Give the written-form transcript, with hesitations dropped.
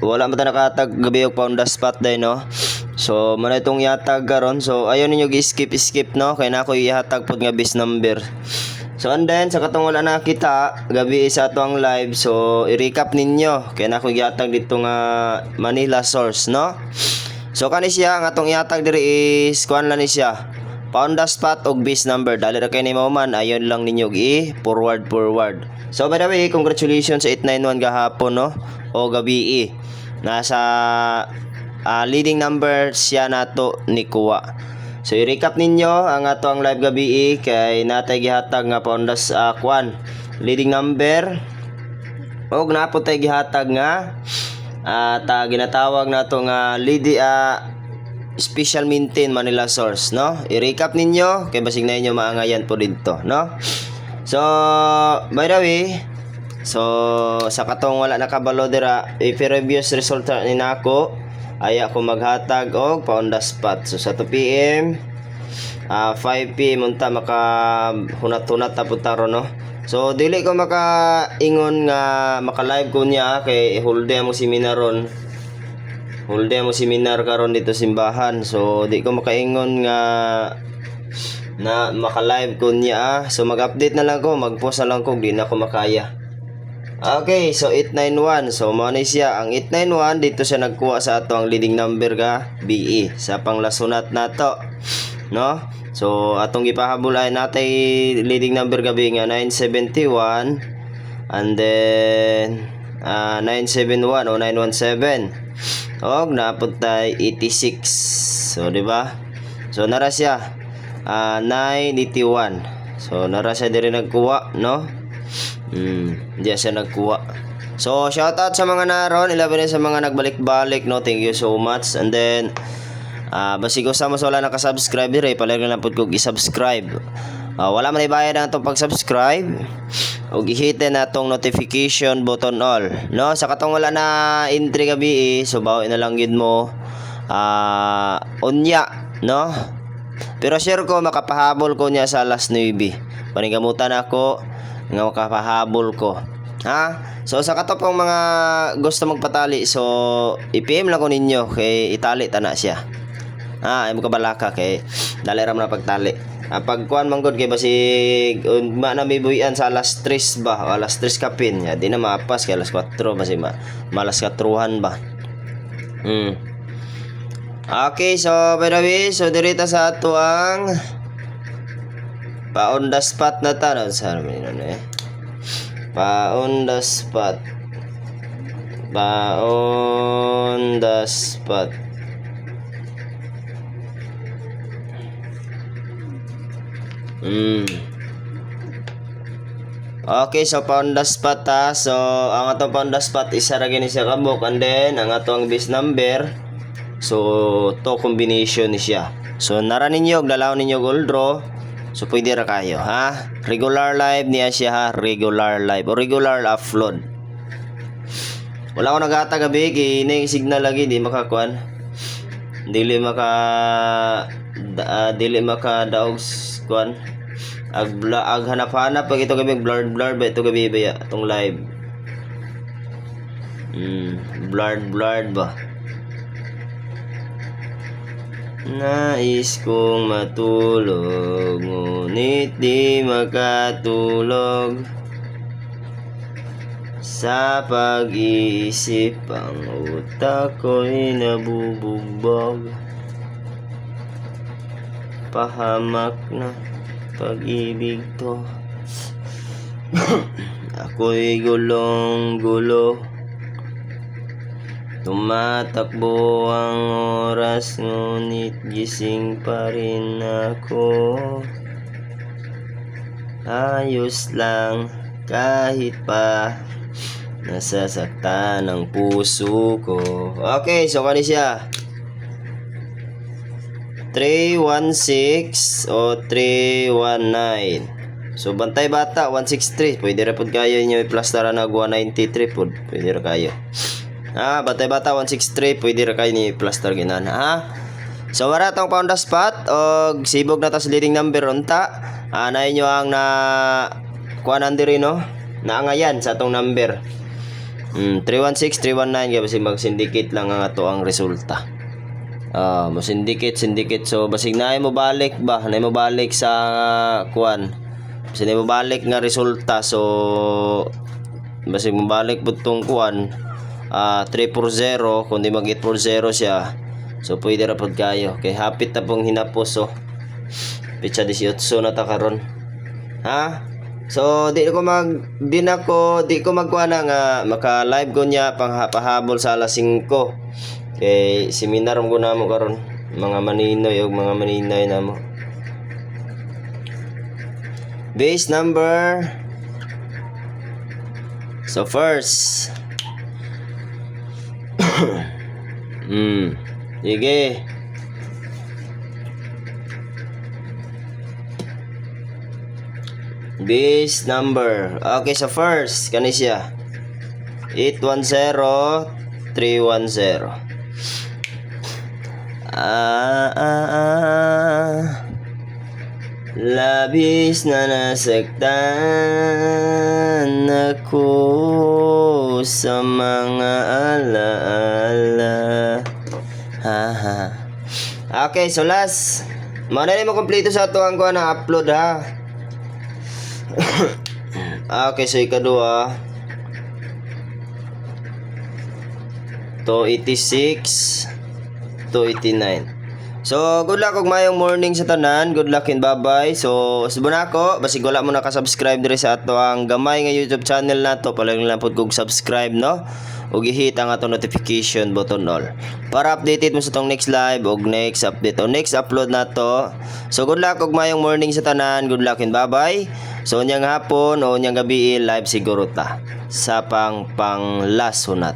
wala man ta nakatag gabi og pound spot day no. So man itong yatag karon. So ayon ninyo gi-skip no kay na ako ihatag pod nga bis number. So and then sa katong wala nakita gabi sa ato ang live, so i-recap ninyo kay na ako gihatag dito nga Manila source no. So kani siya ang atong ihatag diri is kuan lang ni siya. Pound spot og bis number. Dali ra kay ni man ayon lang ninyo i-forward. So by the way, congratulations sa 891 gahapon no o gabi. Nasa leading number siya nato ni kuha. So i-recap ninyo ang ato ang live gabi kay natay gihatag nga poundas kwan leading number og napod tay gihatag nga ginatawag nato nga special maintain Manila source no. I-recap ninyo kay basig na inyo maangayan po dito no. So by the way, so sa katong wala nakabalo dira i-previous result ni nako ay ako maghatag og pound spot. So sa 2 PM 5 PM unta maka hunat-hunat ta putaro no. So dili ko maka-ingon nga maka-live ko niya kay hulde mo seminaron. Hulde mo seminar karon dito simbahan. So di ko maka-ingon nga na maka-live ko niya. So mag-update na lang ko, mag-post na lang ko, di na ako makaya. Okay, so 891. So mo ni siya ang 891 dito siya nagkuha sa ato ang leading number ga BE sa panglasunat nato. No? So atong gipahabulay natay leading number gabi nga 971 and then 971 o 917. Og naapod tay 86. So di ba? So nara siya 981. So nara siya diri nagkuha, no? Diya siya nagkuha. So shoutout sa mga naron, ilaban sa mga nagbalik-balik no. Thank you so much. And then basig ko sa mas wala naka-subscribe dire, palagi lang pud kog i-subscribe. Wala man ibayad ang itong pag-subscribe. Og i-hit na tong notification button all. No, sa katong wala na entry gabi so bawi na lang gid mo unya, no? Pero share ko makapahabol ko niya sa alas 9. Panigamutan ako nga makapahabol ko. Ha? So sa katopong mga gusto magpatali, so i-PM lang ko ninyo kay itali ta na siya. Ay mo kabalaka kay dali ra man pagtali. Pagkuan man gud kay basig na may buhian sa alas 3 ba, o alas 3 kapin. Ya di na maapas kay alas 4 basi malas 4han ba. Okay, so by the way, so dirita sa ato ang pa-on the spot na ta. Sorry na pa-on the spot. Pa-on the spot. Okay, so pa-on the spot ha. So ang ato pa-on the spot isa ra gini siya kabuk, and then ang ato ang base number. So to combination ni siya. So nara ninyo og dalaw ninyo gold draw. So pwede ra kayo ha. Regular live niya siya ha. Regular live o regular upload. Wala ko nagata gabi kay ning signal lagi di makakuan. Dili maka daog kuan. Ag hanap-hanap pag ito gabi blurred ba ito gabi ba itong live. Blurred ba. Nais kong matulog, ngunit di makatulog. Sa pag-iisip ang utak ko'y nabubugbog. Pahamak na pag-ibig to. Ako'y gulong-gulo. Tumatakbo ang oras, ngunit gising pa rin ako. Ayos lang kahit pa nasasaktan ang puso ko. Okay, so kani siya 316 o 319. So bantay bata 163. Pwede ra pud kayo inyo i-plus na nag 193 pud. Pwede ra kayo. Bantay bata 163, pwede ra kayo ni plaster ginan ha. So wala tong pound spot og sibog na ta sa leading number unta. Anay nyo ang na kuanan diri no. Naangayan sa atong number. 316, 319 kaya basig mag-syndicate lang ang ato ang resulta. Mo syndicate. So basig na mo balik ba? Na mo balik sa kuan. Basig na mo balik nga resulta. So basig mo balik pud tong kuan 340 kundi mag 840 siya. So pwede ra pod kayo. Kay hapit na pong hinapos oh. Pitsa 18 na ta karon. Ha? So di ko magkuha na nga maka live ko niya pahabol sa alas 5. Kay seminar mo na mo karon mga maninoy ug mga maninay na mo. Base number. So first. Sige. Base number. Okay, so first, kani siya. 810 310. Labis na nasaktan ako sa mga alaala. Okay, so last. Mana ni mo kompleto sa ato ang kuha na upload ha. Okay, so ikadua 286 289. So good luck ug mayong morning sa tanan. Good luck and bye-bye. So subon ako basig wala mo naka-subscribe diri sa ato ang gamay nga YouTube channel nato, palagi lang pud kog subscribe no. Ug i-hit ang ato notification button all para updated mo sa tong next live ug next update o next upload nato. So good luck ug mayong morning sa tanan. Good luck and bye-bye. So unyang hapon o unyang gabi live siguro ta sa pang last hunat.